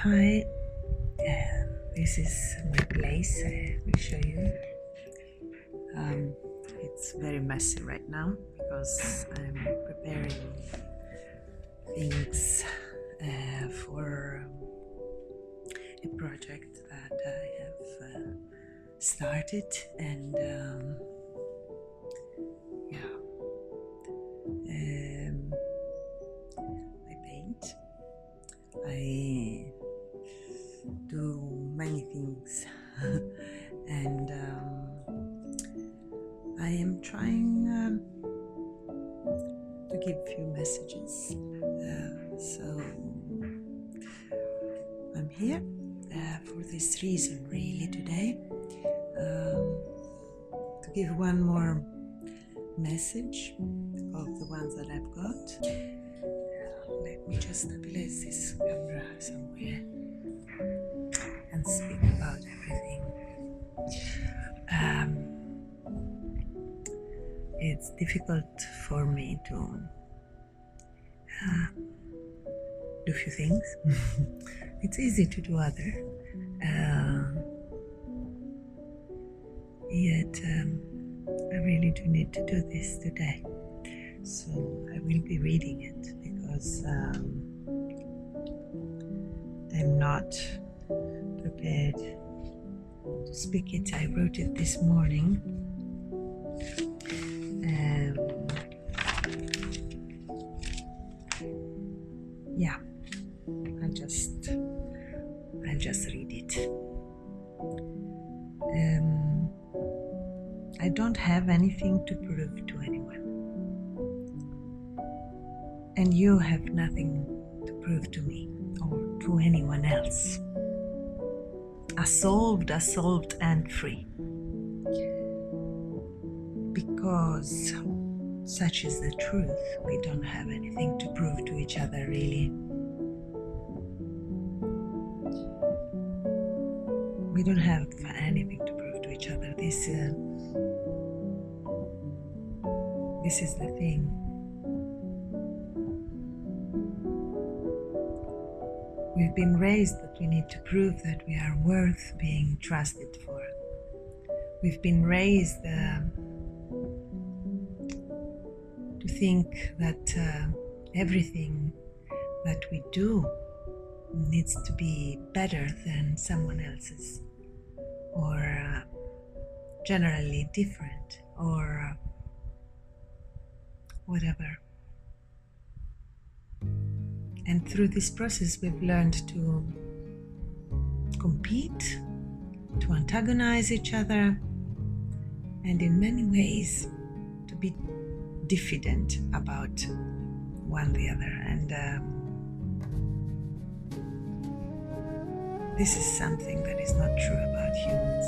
Hi, this is my place. I will show you. It's very messy right now because I'm preparing things for a project that I have started, and I paint. I do many things and I am trying to give few messages, so I'm here for this reason really today, to give one more message of the ones that I've got. Let me just stabilize this camera somewhere and speak about everything. It's difficult for me to do few things. It's easy to do other, yet I really do need to do this today. So I will be reading it because I'm not prepared to speak it. I wrote it this morning. I'll just read it. I don't have anything to prove to anyone, and you have nothing to prove to me or to anyone else. Absolved and free. Because such is the truth, we don't have anything to prove to each other really. We don't have anything to prove to each other. This is the thing. We've been raised that we need to prove that we are worth being trusted for. We've been raised to think that everything that we do needs to be better than someone else's, or generally different, or whatever. And through this process we've learned to compete, to antagonize each other, and in many ways to be diffident about one the other. And this is something that is not true about humans.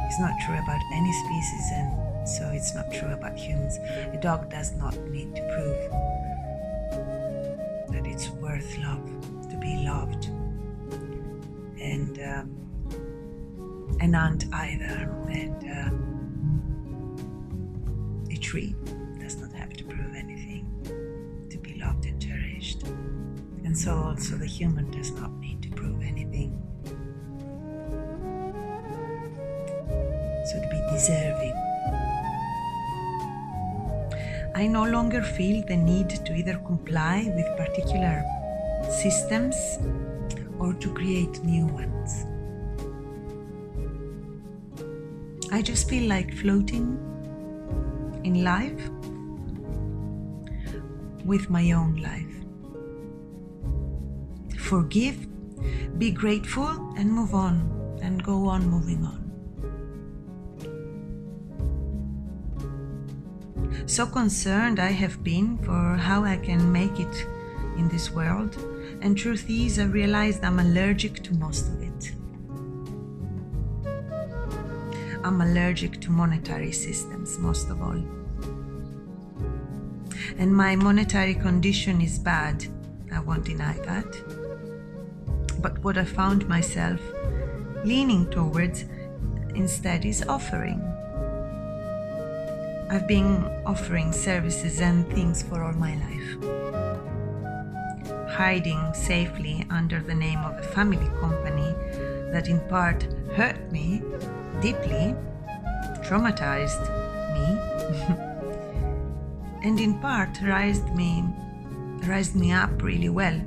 It's not true about any species, and so it's not true about humans. A dog does not need to prove that it's worth love, to be loved. And an ant either, and a tree does not have to prove anything to be loved and cherished. And so also the human does not need to prove anything, so to be deserving. I no longer feel the need to either comply with particular systems or to create new ones. I just feel like floating in life with my own life. Forgive, be grateful, and move on, and go on moving on. So concerned I have been for how I can make it in this world, and truth is, I realized I'm allergic to most of it. I'm allergic to monetary systems, most of all. And my monetary condition is bad, I won't deny that. But what I found myself leaning towards instead is offering. I've been offering services and things for all my life. hiding safely under the name of a family company that in part hurt me deeply, traumatized me, and in part raised me up really well.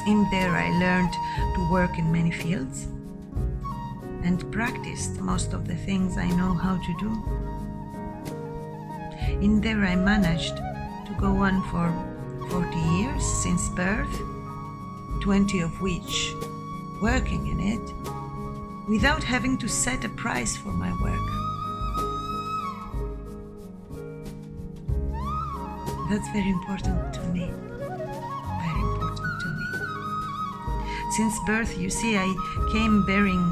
In there I learned to work in many fields and practiced most of the things I know how to do. In there I managed to go on for 40 years since birth, 20 of which working in it, without having to set a price for my work. That's very important to me. Very important to me. Since birth, you see, I came bearing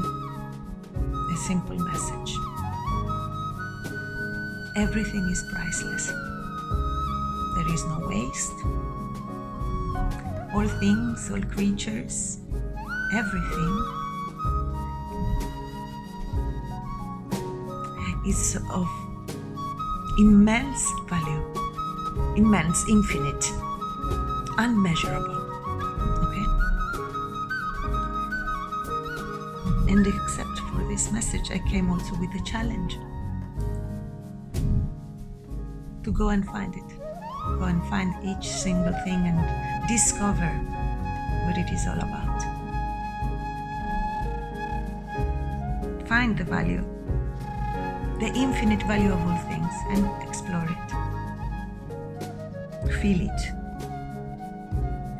a simple message. Everything is priceless. There is no waste. All things, all creatures, everything is of immense value, immense, infinite, unmeasurable. Okay? And except for this message, I came also with a challenge to go and find it. Go and find each single thing and discover what it is all about. Find the value, the infinite value of all things, and explore it. Feel it.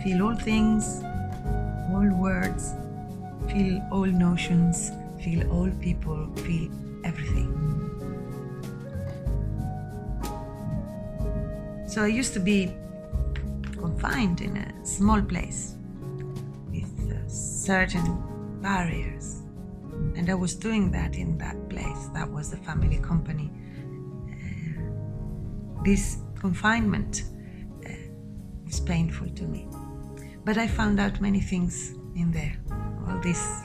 Feel all things, all words, feel all notions, feel all people, feel everything. So I used to be confined in a small place with certain barriers, and I was doing that in that place. That was the family company. This confinement was painful to me, but I found out many things in there. All this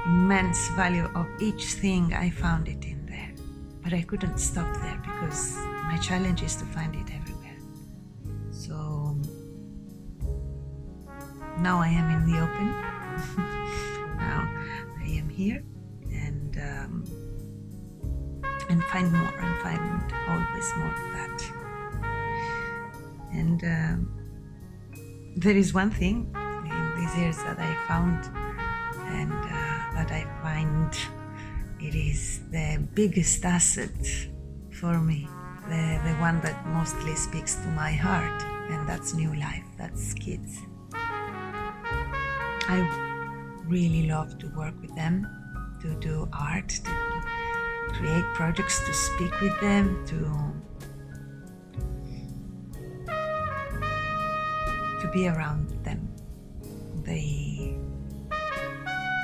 immense value of each thing, I found it in there, but I couldn't stop there because my challenge is to find it everywhere. So now I am in the open. Now I am here and find more and find always more of that. And there is one thing in these years that I found and that I find it is the biggest asset for me, the one that mostly speaks to my heart, and that's new life, that's kids. I really love to work with them, to do art, to create projects, to speak with them, to be around them. They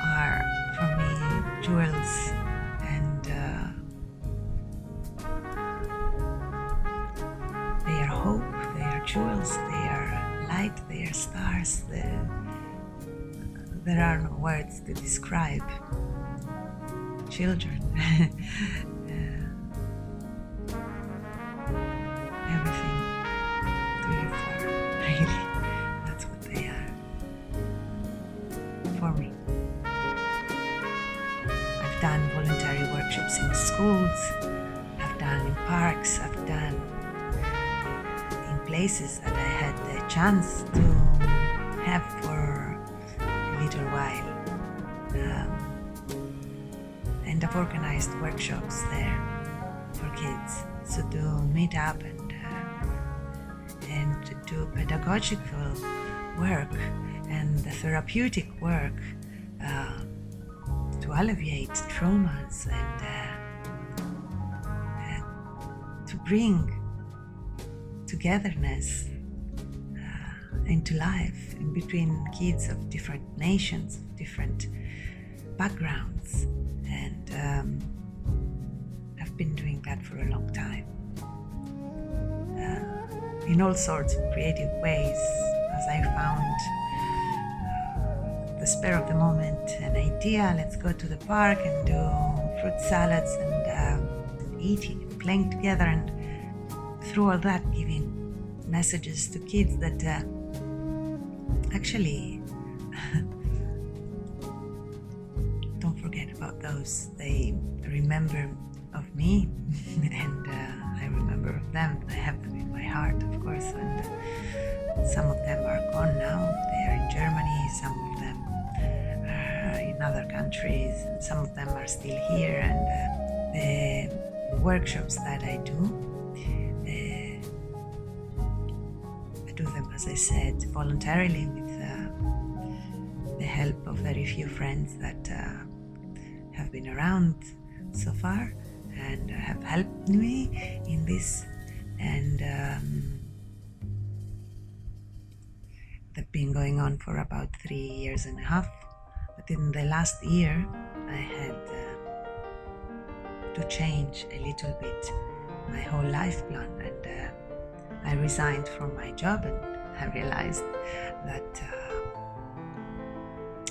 are, for me, jewels, and they are hope, they are jewels, they are light, they are stars. There are no words to describe children. Everything to live for, really. That's what they are for me. I've done voluntary workshops in schools, I've done in parks, I've done in places that I had the chance to have for a little while. And I've organized workshops there for kids, so to meet up and do pedagogical work and the therapeutic work to alleviate traumas and to bring togetherness into life in between kids of different nations, of different backgrounds. And I've been doing that for a long time, in all sorts of creative ways, as I found the spur of the moment, an idea, let's go to the park and do fruit salads and eating and playing together, and through all that giving messages to kids that Actually, don't forget about those. They remember of me, and I remember of them. I have them in my heart, of course, and some of them are gone now. They are in Germany, some of them are in other countries, and some of them are still here. And the workshops that I do them, as I said, voluntarily with the help of very few friends that have been around so far and have helped me in this. And they've been going on for about 3 years and a half. But in the last year, I had to change a little bit my whole life plan, and I resigned from my job, and I realized that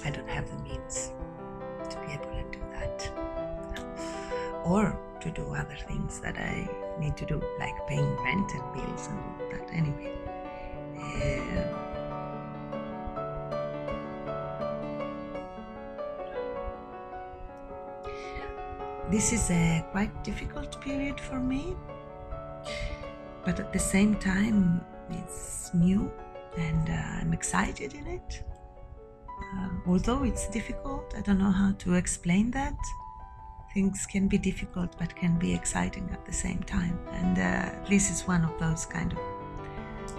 I don't have the means to be able to do that, or to do other things that I need to do, like paying rent and bills and all that. Anyway, this is a quite difficult period for me. But at the same time, it's new, and I'm excited in it. Although it's difficult, I don't know how to explain that. Things can be difficult, but can be exciting at the same time. And this is one of those kind of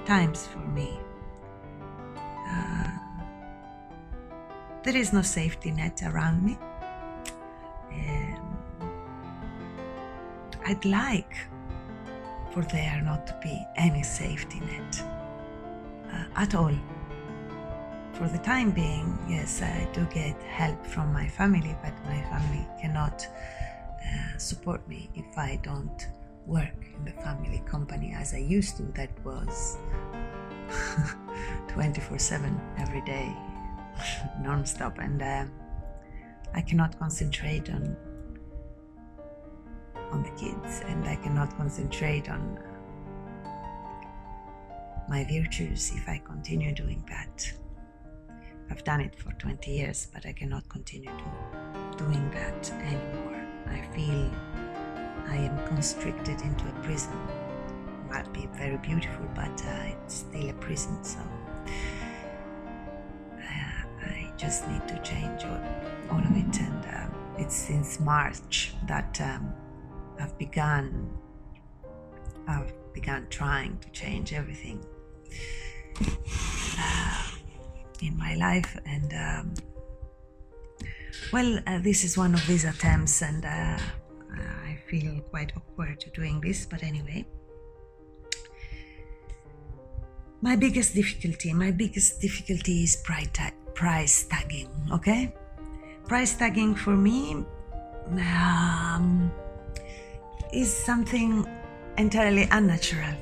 times for me. There is no safety net around me. I'd like for there not to be any safety net at all. For the time being, yes, I do get help from my family, but my family cannot support me if I don't work in the family company as I used to. That was 24/7 every day, non-stop, and I cannot concentrate on the kids, and I cannot concentrate on my virtues if I continue doing that. I've done it for 20 years, but I cannot continue doing that anymore. I feel I am constricted into a prison. It might be very beautiful, but it's still a prison, so I just need to change all of it. And it's since March that I've begun trying to change everything in my life, and this is one of these attempts, and I feel quite awkward to doing this, but anyway. My biggest difficulty is price tagging, okay? Price tagging for me is something entirely unnatural.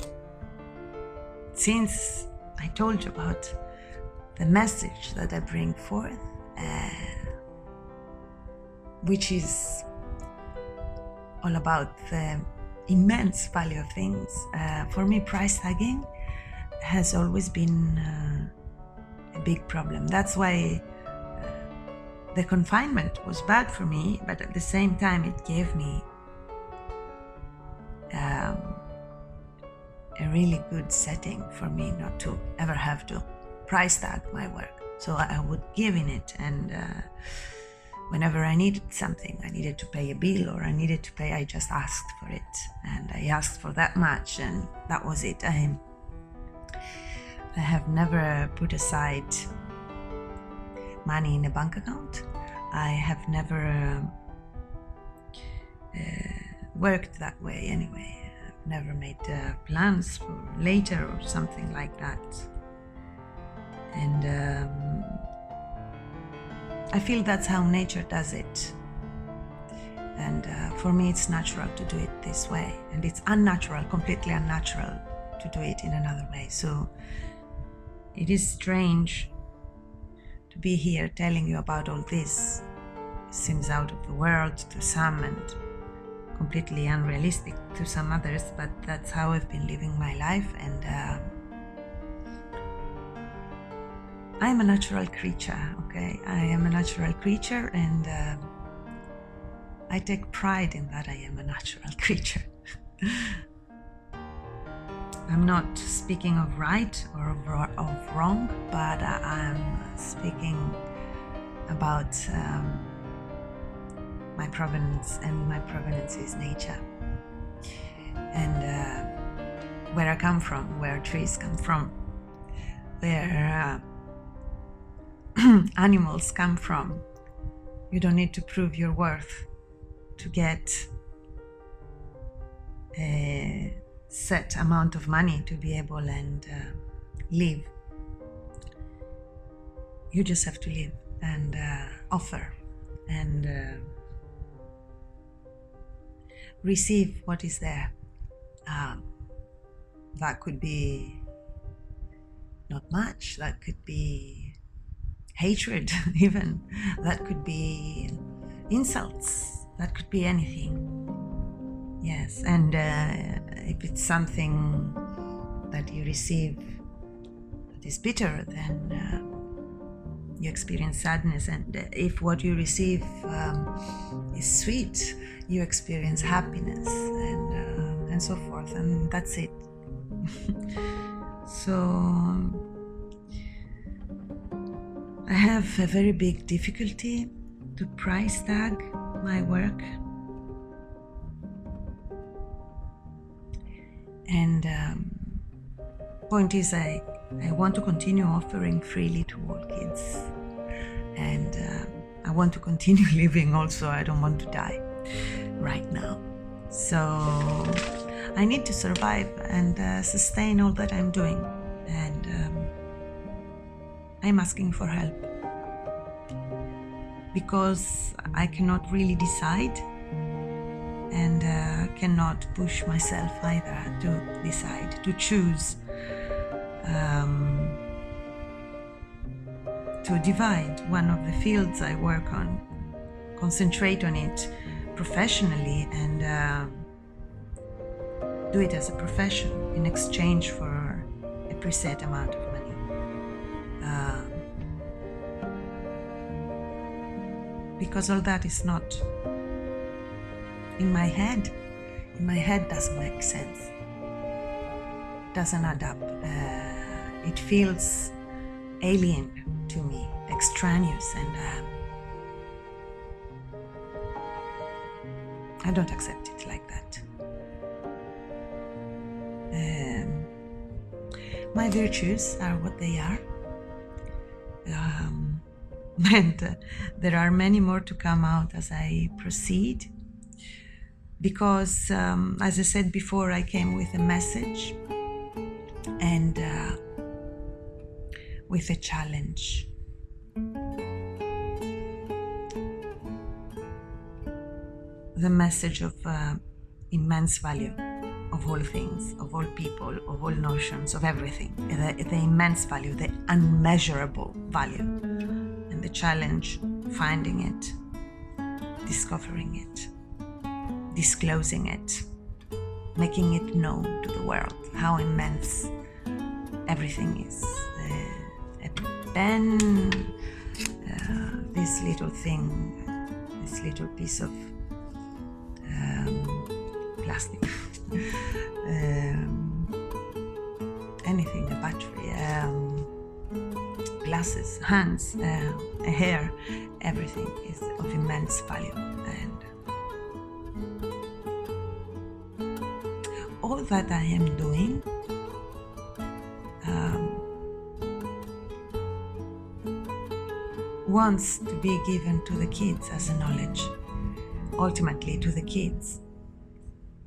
Since I told you about the message that I bring forth, which is all about the immense value of things, for me price tagging has always been a big problem. That's why the confinement was bad for me, but at the same time it gave me a really good setting for me not to ever have to price tag my work. So I would give in it, and whenever I needed something, I needed to pay a bill or I needed to pay, I just asked for it, and I asked for that much, and that was it. I have never put aside money in a bank account. I have never worked that way anyway. I've never made plans for later or something like that. And I feel that's how nature does it. And for me, it's natural to do it this way. And it's unnatural, completely unnatural to do it in another way. So it is strange to be here telling you about all this. It seems out of the world to some and completely unrealistic to some others, but that's how I've been living my life. And I'm a natural creature, okay? I am a natural creature, and I take pride in that I am a natural creature. I'm not speaking of right or of wrong, but I'm speaking about my provenance, and my provenance is nature. And where I come from, where trees come from, where animals come from. You don't need to prove your worth to get a set amount of money to be able and live. You just have to live and offer and receive what is there. That could be not much, that could be hatred even, that could be insults, that could be anything. Yes, and if it's something that you receive that is bitter, then you experience sadness, and if what you receive is sweet, you experience happiness, and so forth, and that's it. So I have a very big difficulty to price tag my work, and point is I want to continue offering freely to all kids, and I want to continue living also. I don't want to die right now, so I need to survive and sustain all that I'm doing, and I'm asking for help because I cannot really decide, and cannot push myself either to decide, to choose, to divide one of the fields I work on, concentrate on it professionally, and do it as a profession in exchange for a preset amount of money. Because all that is not in my head. In my head doesn't make sense. Doesn't add up. It feels alien to me, extraneous, and I don't accept it like that. My virtues are what they are, and there are many more to come out as I proceed, because as I said before, I came with a message and with a challenge. The message of immense value of all things, of all people, of all notions, of everything, the immense value, the unmeasurable value, and the challenge, finding it, discovering it, disclosing it, making it known to the world how immense everything is. A pen, this little thing, this little piece of plastic, anything, a battery, glasses, hands, a hair, everything is of immense value, and all that I am doing wants to be given to the kids as a knowledge, ultimately to the kids,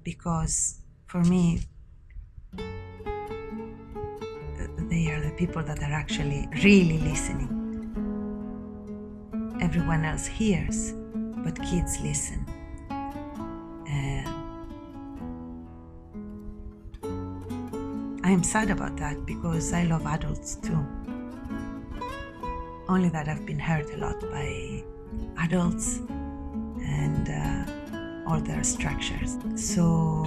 because for me they are the people that are actually really listening. Everyone else hears, but kids listen. I am sad about that because I love adults too. Only that I've been hurt a lot by adults and all their structures. So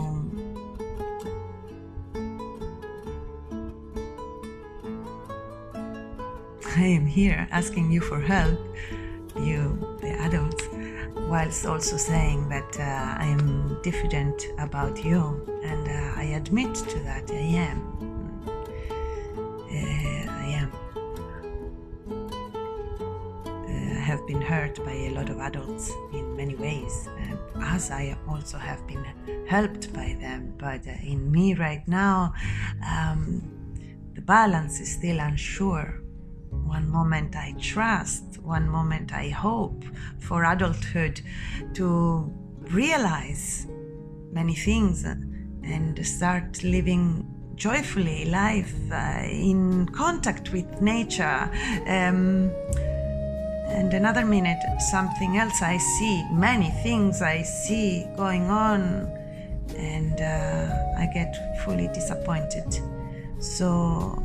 I am here asking you for help, you, the adults, whilst also saying that I am diffident about you, and I admit to that. I am. I have been hurt by a lot of adults in many ways, as I also have been helped by them. But in me right now, the balance is still unsure. One moment I trust, one moment I hope for adulthood to realize many things and start living joyfully life in contact with nature. And another minute, something else I see, many things I see going on, and I get fully disappointed. So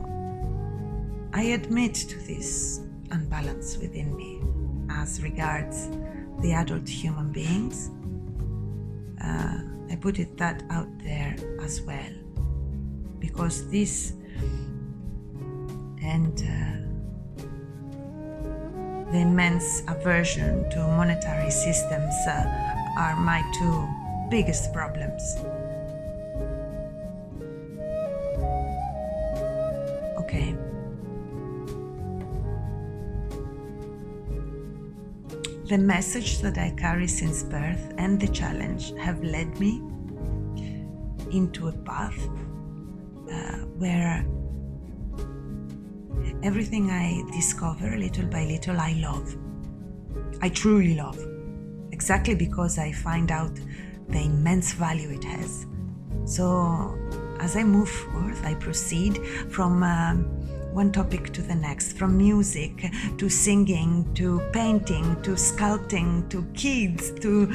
I admit to this unbalance within me as regards the adult human beings. I put that out there as well, because this and the immense aversion to monetary systems are my two biggest problems. Okay. The message that I carry since birth and the challenge have led me into a path where everything I discover little by little I love. I truly love. Exactly because I find out the immense value it has. So as I move forth, I proceed from one topic to the next, from music to singing to painting to sculpting to kids to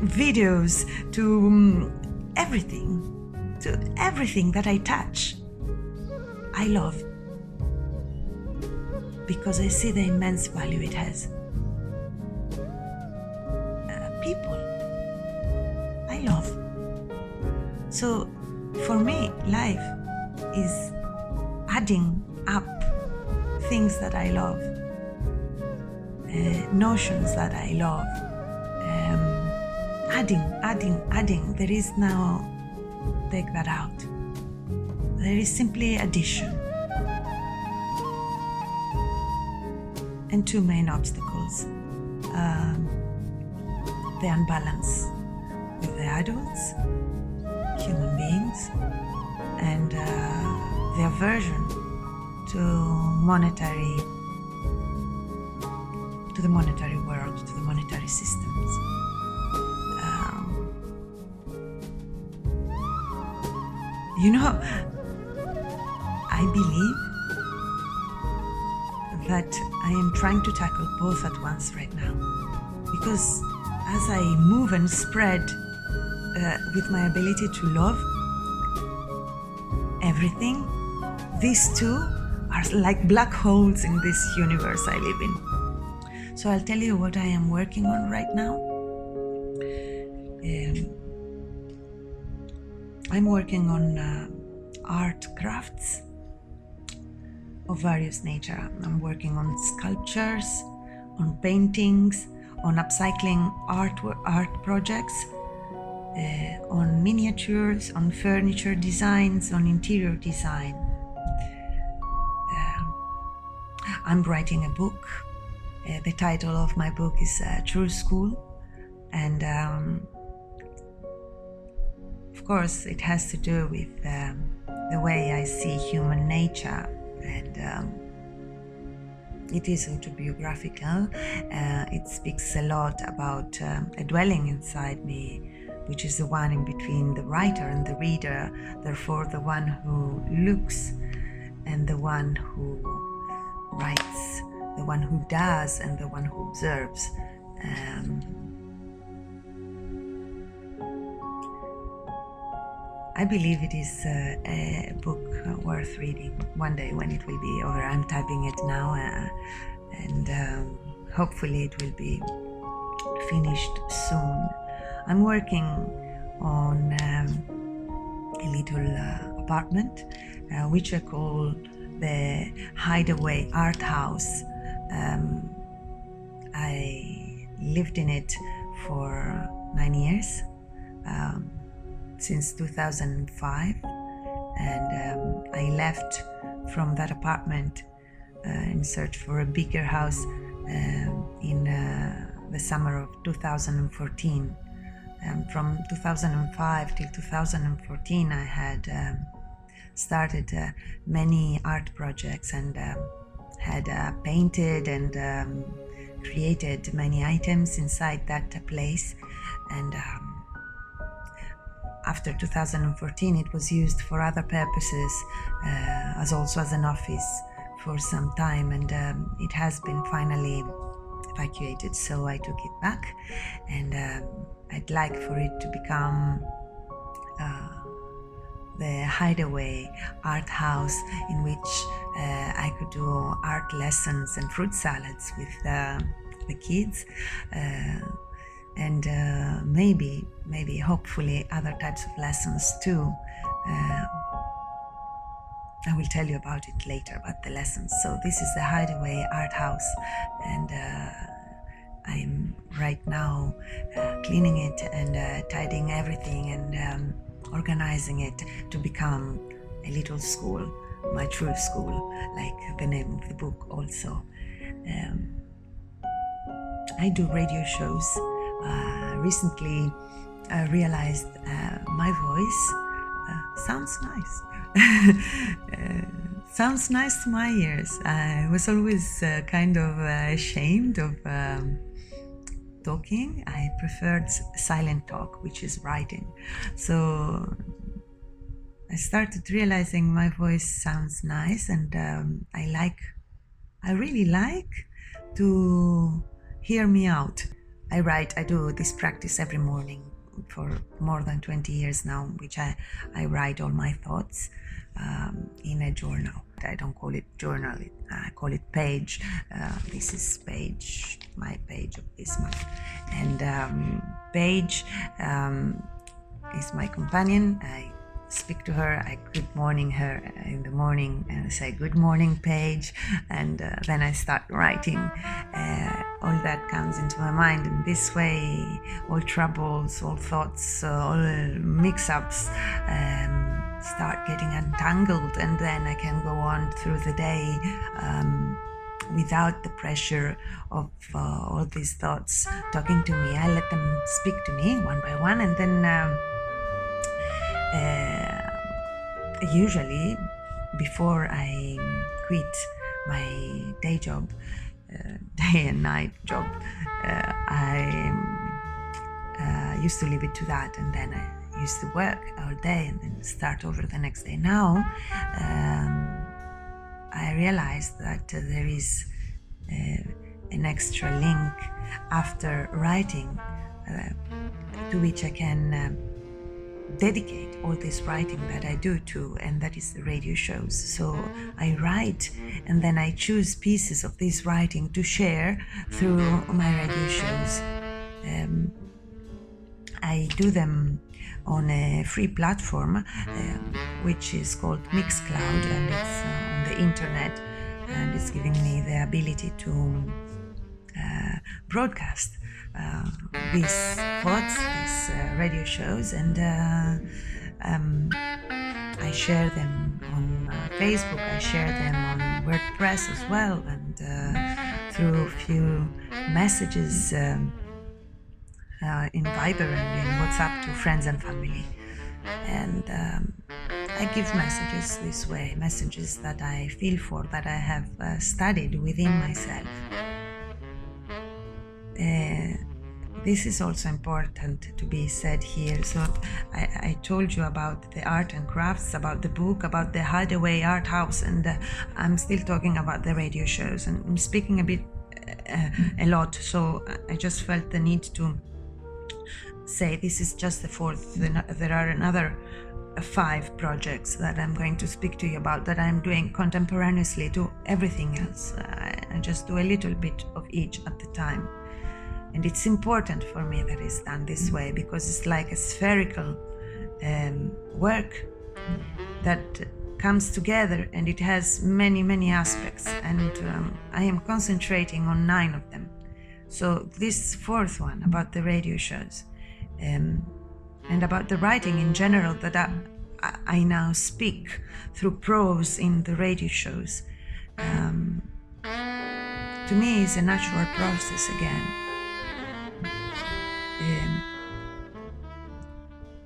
videos to everything that I touch. I love, because I see the immense value it has. People, I love. So for me, life is adding up things that I love, notions that I love, adding. There is now, take that out. There is simply addition. And two main obstacles: the unbalance with the adults, human beings, and the aversion to the monetary world, to the monetary systems. I believe that I am trying to tackle both at once right now, because as I move and spread with my ability to love everything, these two are like black holes in this universe I live in. So I'll tell you what I am working on right now. I'm working on art crafts of various nature. I'm working on sculptures, on paintings, on upcycling art projects, on miniatures, on furniture designs, on interior design. I'm writing a book. The title of my book is True School, and of course it has to do with the way I see human nature, and it is autobiographical. It speaks a lot about a dwelling inside me, which is the one in between the writer and the reader, therefore the one who looks and the one who writes, the one who does and the one who observes. I believe it is a book worth reading one day when it will be over. I'm typing it now, and hopefully it will be finished soon. I'm working on a little apartment which I call the Hideaway Art House. I lived in it for 9 years, since 2005, and I left from that apartment in search for a bigger house in the summer of 2014. From 2005 till 2014, I had started many art projects and had painted and created many items inside that place. And after 2014, it was used for other purposes, as also as an office for some time, and it has been finally evacuated, so I took it back, and I'd like for it to become the Hideaway Art House, in which I could do art lessons and fruit salads with the kids, and maybe hopefully other types of lessons too. I will tell you about it later, about the lessons. So this is the Hideaway Art House, and I'm right now cleaning it and tidying everything and organizing it to become a little school, my true school, like the name of the book also. I do radio shows. Recently I realized my voice sounds nice. Sounds nice to my ears. I was always kind of ashamed of talking. I preferred silent talk, which is writing. So I started realizing my voice sounds nice, and I really like to hear me out. I do this practice every morning for more than 20 years now, which I write all my thoughts in a journal. I don't call it journal, I call it page. This is my page of this month. And Paige is my companion. I speak to her, I good morning her in the morning and say good morning Paige, and then I start writing. All that comes into my mind, and this way all troubles, all thoughts, all mix-ups start getting untangled, and then I can go on through the day without the pressure of all these thoughts talking to me. I let them speak to me one by one, and then usually before I quit my day job, day and night job, I used to leave it to that, and then I used to work all day and then start over the next day. Now I realized that there is an extra link after writing to which I can dedicate all this writing that I do to, and that is the radio shows. So I write, and then I choose pieces of this writing to share through my radio shows. I do them on a free platform which is called Mixcloud, and it's on the internet, and it's giving me the ability to broadcast these thoughts, these radio shows, and I share them on Facebook, I share them on WordPress as well, and through a few messages in Viber and in WhatsApp to friends and family. And I give messages this way, messages that I feel for, that I have studied within myself. This is also important to be said here. So I told you about the art and crafts, about the book, about the Hideaway Art House, and I'm still talking about the radio shows, and I'm speaking a lot, so I just felt the need to say this is just the fourth. There are another 5 projects that I'm going to speak to you about, that I'm doing contemporaneously to everything else. I just do a little bit of each at the time. And it's important for me that it's done this way, because it's like a spherical work that comes together, and it has many, many aspects, and I am concentrating on 9 of them. So this 4th one about the radio shows and about the writing in general that I now speak through prose in the radio shows, to me is a natural process again.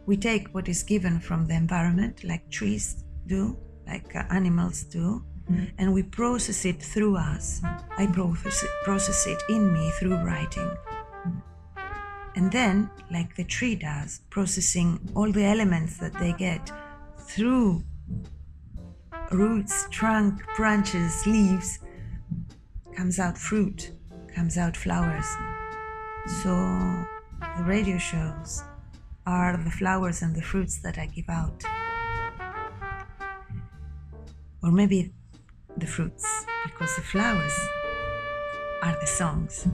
We take what is given from the environment, like trees do, like animals do, and we process it through us. I process it in me through writing. And then, like the tree does, processing all the elements that they get through roots, trunk, branches, leaves, comes out fruit, comes out flowers. So the radio shows are the flowers and the fruits that I give out. Or maybe the fruits, because the flowers are the songs.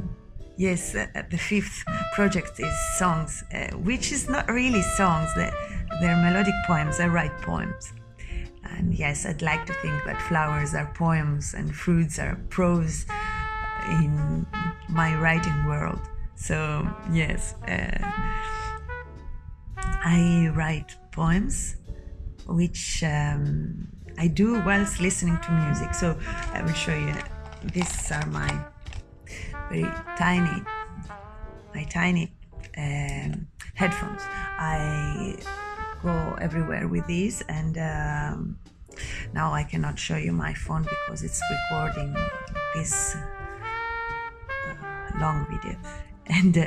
Yes, the 5th project is songs, which is not really songs. They're melodic poems. I write poems. And yes, I'd like to think that flowers are poems and fruits are prose in my writing world. So yes, I write poems, which I do whilst listening to music. So I will show you. These are my tiny headphones. I go everywhere with these, and now I cannot show you my phone because it's recording this long video. And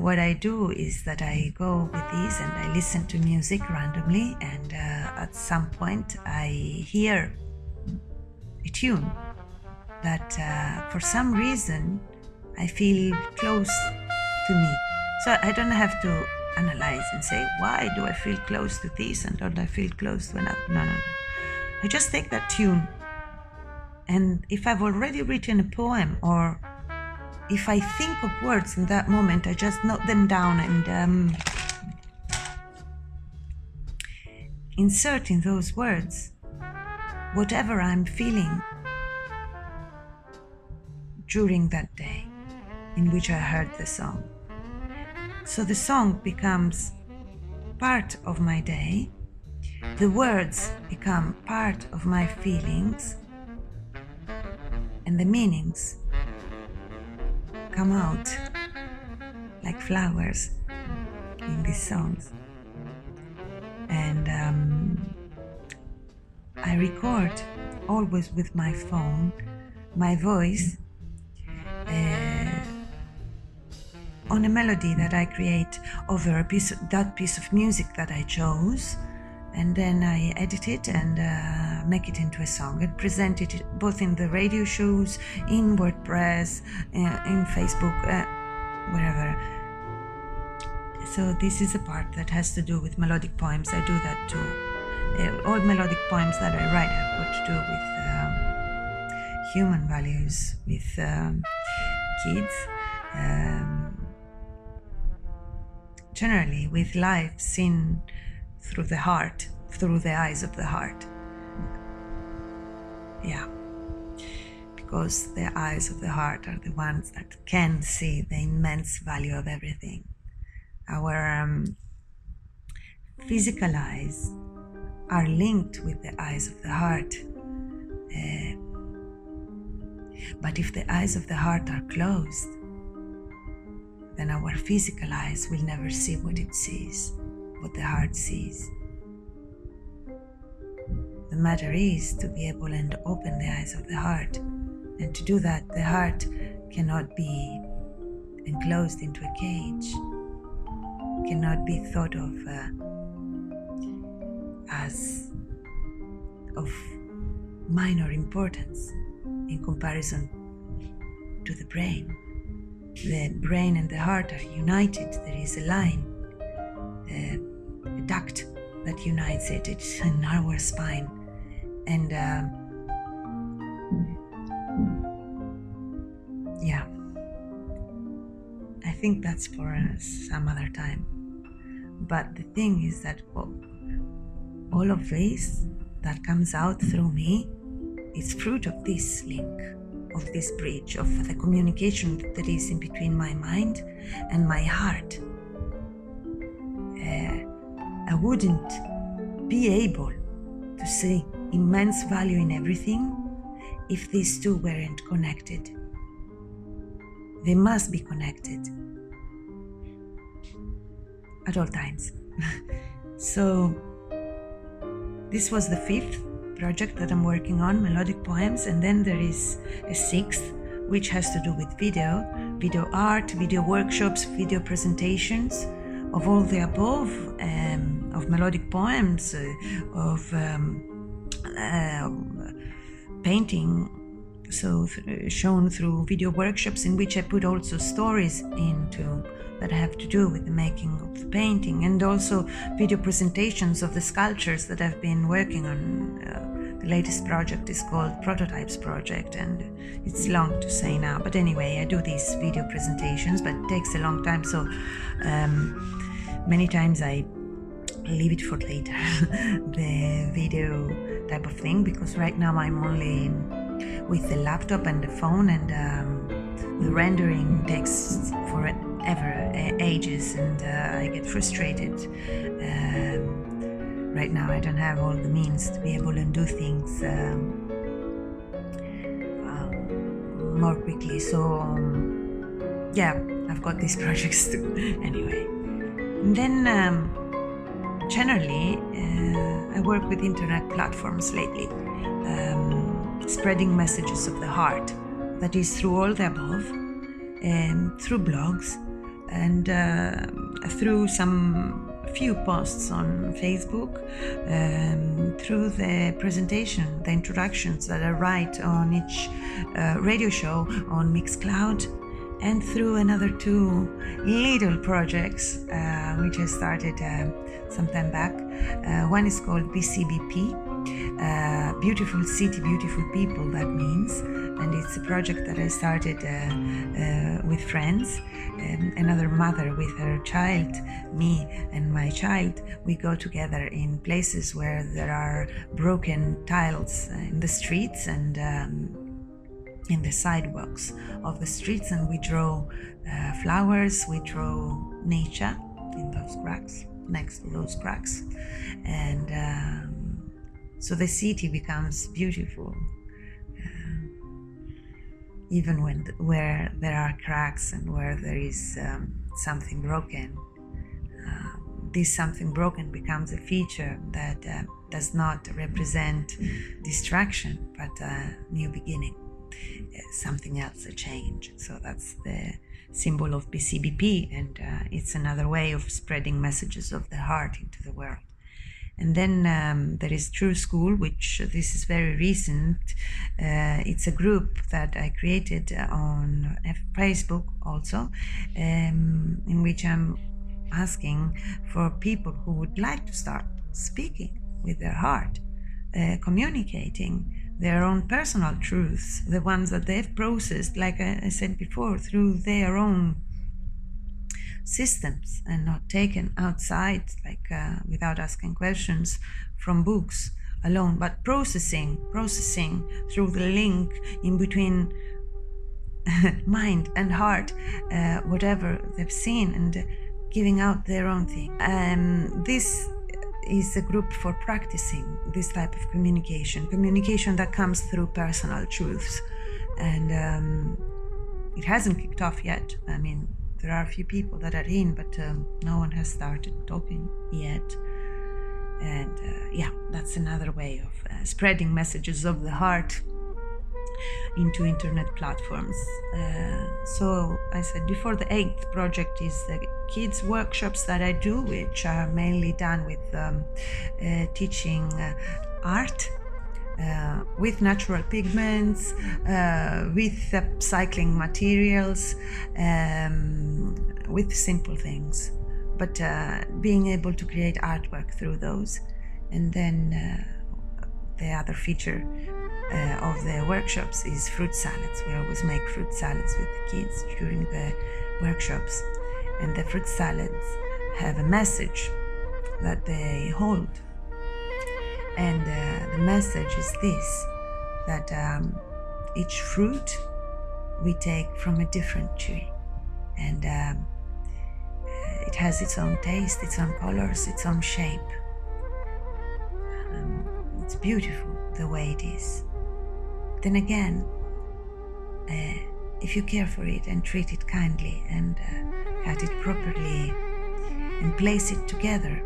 what I do is that I go with these and I listen to music randomly, and at some point I hear a tune that for some reason I feel close to me. So I don't have to analyze and say, why do I feel close to this and don't I feel close to another? No. I just take that tune, and if I've already written a poem, or if I think of words in that moment, I just note them down and insert in those words whatever I'm feeling during that day in which I heard the song. So the song becomes part of my day, the words become part of my feelings, and the meanings come out like flowers in these songs. And I record always with my phone my voice on a melody that I create over that piece of music that I chose, and then I edit it and make it into a song and present it both in the radio shows, in WordPress, in Facebook, wherever. So this is a part that has to do with melodic poems. I do that too. All melodic poems that I write have got to do with human values, with kids, generally with life seen through the heart, through the eyes of the heart. Yeah, because the eyes of the heart are the ones that can see the immense value of everything. Our physical eyes are linked with the eyes of the heart. But if the eyes of the heart are closed, then our physical eyes will never see what it sees, what the heart sees. The matter is to be able and open the eyes of the heart. And to do that, the heart cannot be enclosed into a cage, cannot be thought of as of minor importance in comparison to the brain. The brain and the heart are united. There is a line, a duct that unites it. It's in our spine. And yeah, I think that's for some other time. But the thing is that all all of this that comes out through me is fruit of this link, of this bridge, of the communication that is in between my mind and my heart. I wouldn't be able to see immense value in everything if these two weren't connected. They must be connected at all times. So this was the 5th project that I'm working on, melodic poems, and then there is a 6th which has to do with video art, video workshops, video presentations of all the above, of melodic poems, of painting, so shown through video workshops in which I put also stories into that have to do with the making of the painting, and also video presentations of the sculptures that I've been working on. The latest project is called Prototypes Project, and it's long to say now, but anyway, I do these video presentations, but it takes a long time, so many times I leave it for later, the video type of thing, because right now I'm only with the laptop and the phone, and the rendering takes forever, ages, and I get frustrated. Right now I don't have all the means to be able to do things more quickly, so yeah, I've got these projects too. Anyway, and then generally I work with internet platforms lately, spreading messages of the heart, that is through all the above, through blogs, and through some few posts on Facebook, through the presentation, the introductions that I write on each radio show on Mixcloud, and through another 2 little projects which I started some time back. One is called BCBP, Beautiful City, Beautiful People, that means, and it's a project that I started with friends. Another mother with her child, me and my child, we go together in places where there are broken tiles in the streets and in the sidewalks of the streets, and we draw flowers, we draw nature in those cracks, next to those cracks, and so the city becomes beautiful, even where there are cracks and where there is something broken. This something broken becomes a feature that does not represent distraction, but a new beginning, something else, a change. So that's the symbol of BCBP, and it's another way of spreading messages of the heart into the world. And then there is True School, which this is very recent. It's a group that I created on Facebook also, in which I'm asking for people who would like to start speaking with their heart, communicating their own personal truths, the ones that they've processed, like I said before, through their own systems, and not taken outside, like without asking questions from books alone, but processing through the link in between mind and heart, whatever they've seen, and giving out their own thing. This is a group for practicing this type of communication that comes through personal truths, and it hasn't kicked off yet. I mean, there are a few people that are in, but no one has started talking yet. And yeah, that's another way of spreading messages of the heart into internet platforms. So I said before, the 8th project is the kids workshops that I do, which are mainly done with teaching art with natural pigments, with upcycling materials, with simple things, but being able to create artwork through those. And then the other feature of the workshops is fruit salads. We always make fruit salads with the kids during the workshops, and the fruit salads have a message that they hold And the message is this, that each fruit we take from a different tree, and it has its own taste, its own colors, its own shape. It's beautiful the way it is. Then again, if you care for it and treat it kindly and cut it properly and place it together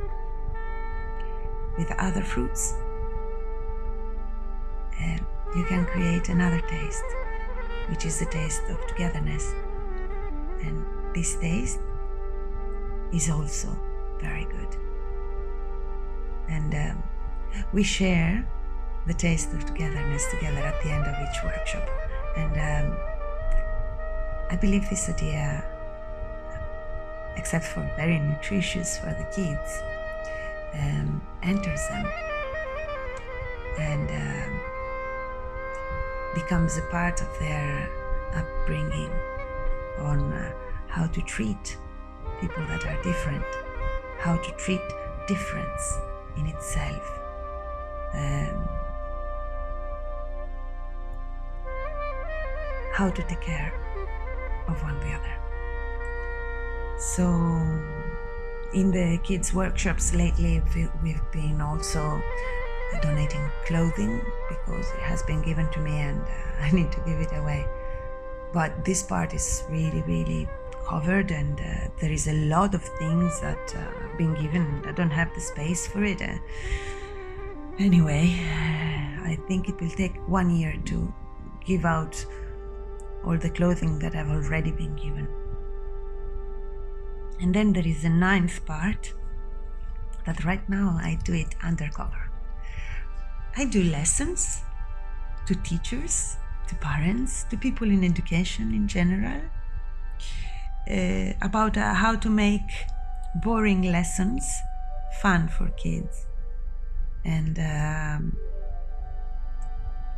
with other fruits, you can create another taste, which is the taste of togetherness. And this taste is also very good. And we share the taste of togetherness together at the end of each workshop. And I believe this idea, except for very nutritious for the kids, enters them and becomes a part of their upbringing on how to treat people that are different, how to treat difference in itself, how to take care of one another. So in the kids' workshops lately, we've been also donating clothing because it has been given to me and I need to give it away. But this part is really, really covered, and there is a lot of things that have been given. I don't have the space for it. Anyway, I think it will take 1 year to give out all the clothing that have already been given. And then there is a 9th part that right now I do it undercover. I do lessons to teachers, to parents, to people in education in general, about how to make boring lessons fun for kids, and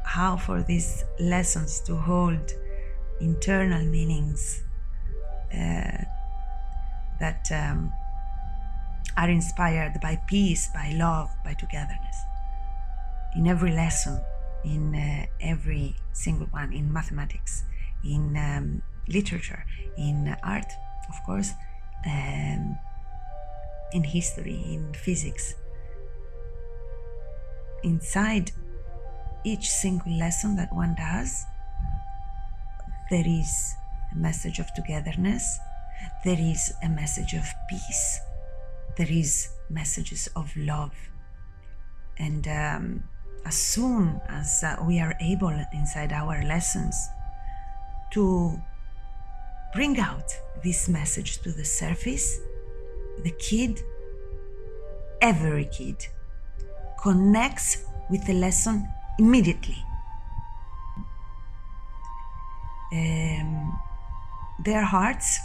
how for these lessons to hold internal meanings that are inspired by peace, by love, by togetherness. In every lesson, in every single one, in mathematics, in literature, in art, of course, in history, in physics. Inside each single lesson that one does, there is a message of togetherness, there is a message of peace, there is messages of love. And as soon as we are able inside our lessons to bring out this message to the surface, the kid, every kid, connects with the lesson immediately. Their hearts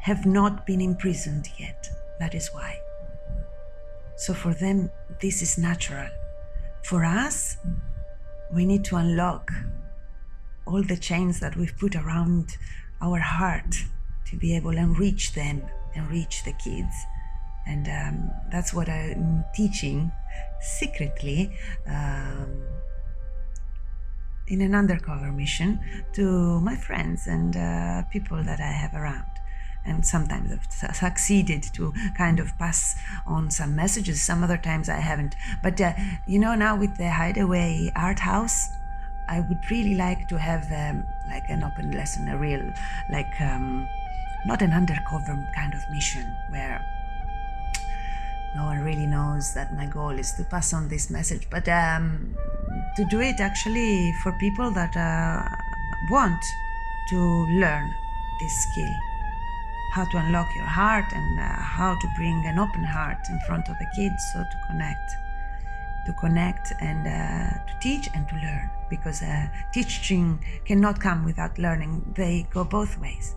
have not been imprisoned yet. That is why. So for them, this is natural. For us, we need to unlock all the chains that we've put around our heart to be able to reach them and reach the kids. And that's what I'm teaching secretly in an undercover mission to my friends and people that I have around. And sometimes I've succeeded to kind of pass on some messages. Some other times I haven't. But now with the Hideaway Art House, I would really like to have like an open lesson, a real, like not an undercover kind of mission where no one really knows that my goal is to pass on this message, but to do it actually for people that want to learn this skill. How to unlock your heart and how to bring an open heart in front of the kids, so to connect and to teach and to learn, because teaching cannot come without learning. They go both ways.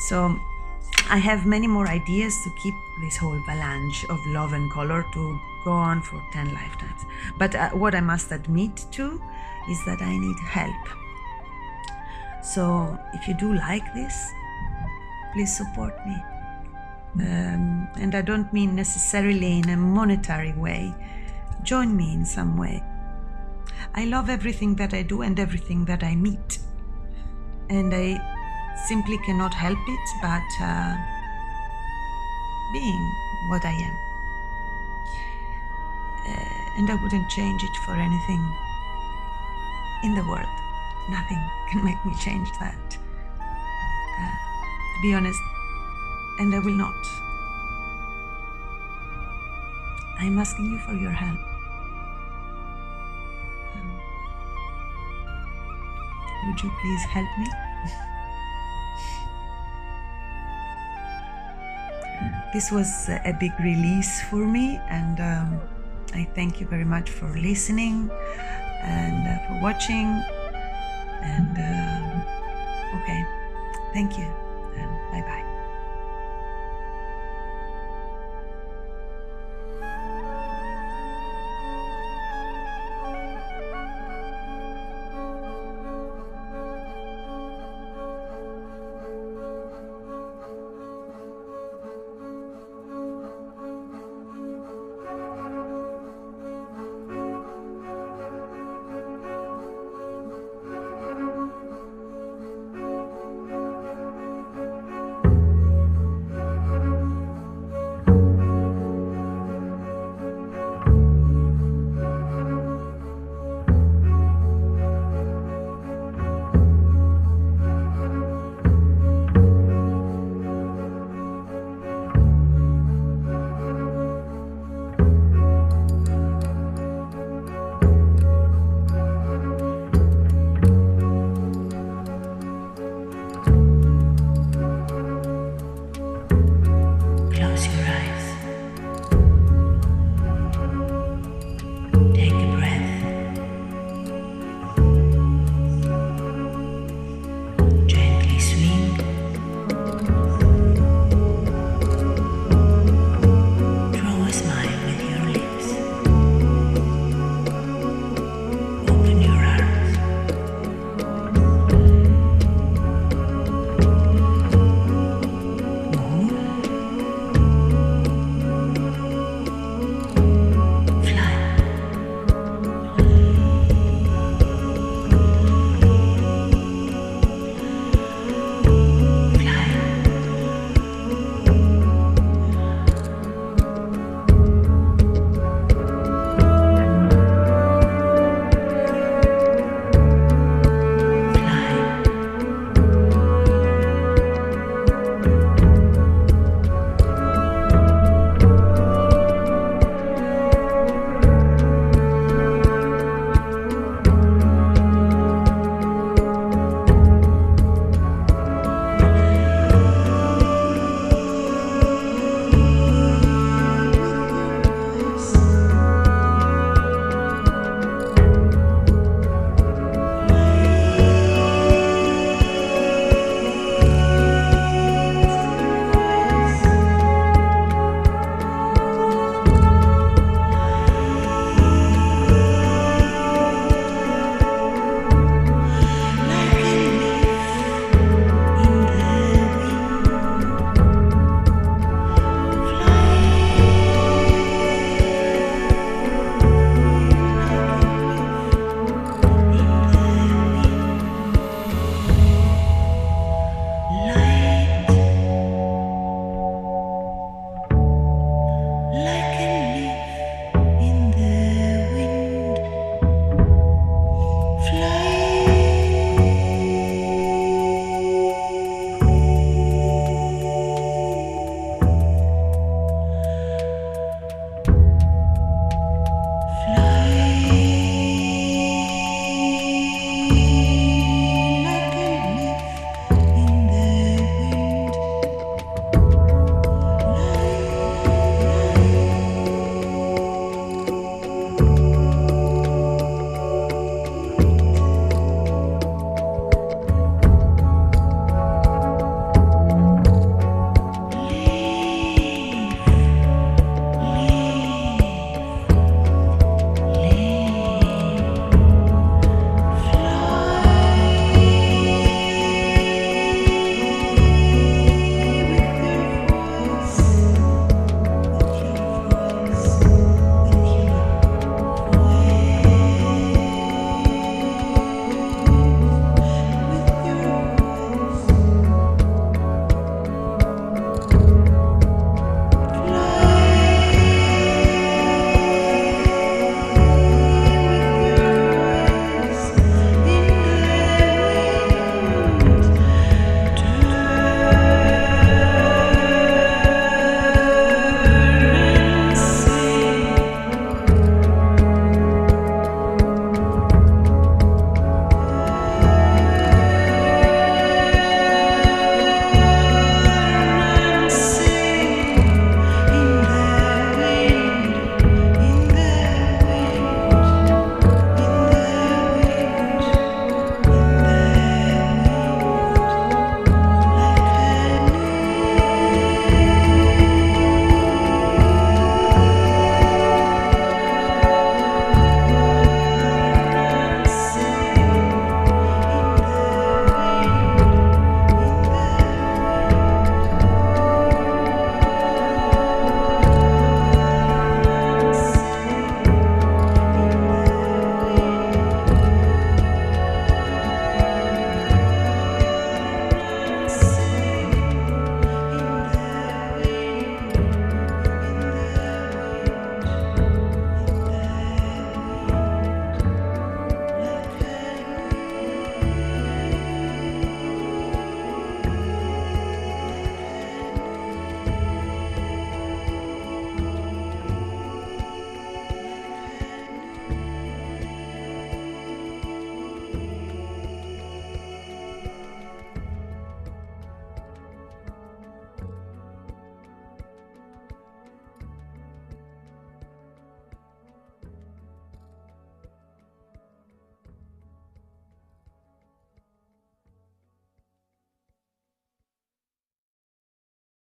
So I have many more ideas to keep this whole avalanche of love and color to go on for 10 lifetimes. But what I must admit too is that I need help. So if you do like this, please support me. And I don't mean necessarily in a monetary way. Join me in some way. I love everything that I do and everything that I meet. And I simply cannot help it but being what I am. And I wouldn't change it for anything in the world. Nothing can make me change that. To be honest, and I will not. I'm asking you for your help. Would you please help me? This was a big release for me, and I thank you very much for listening and for watching. And okay, thank you, and bye-bye.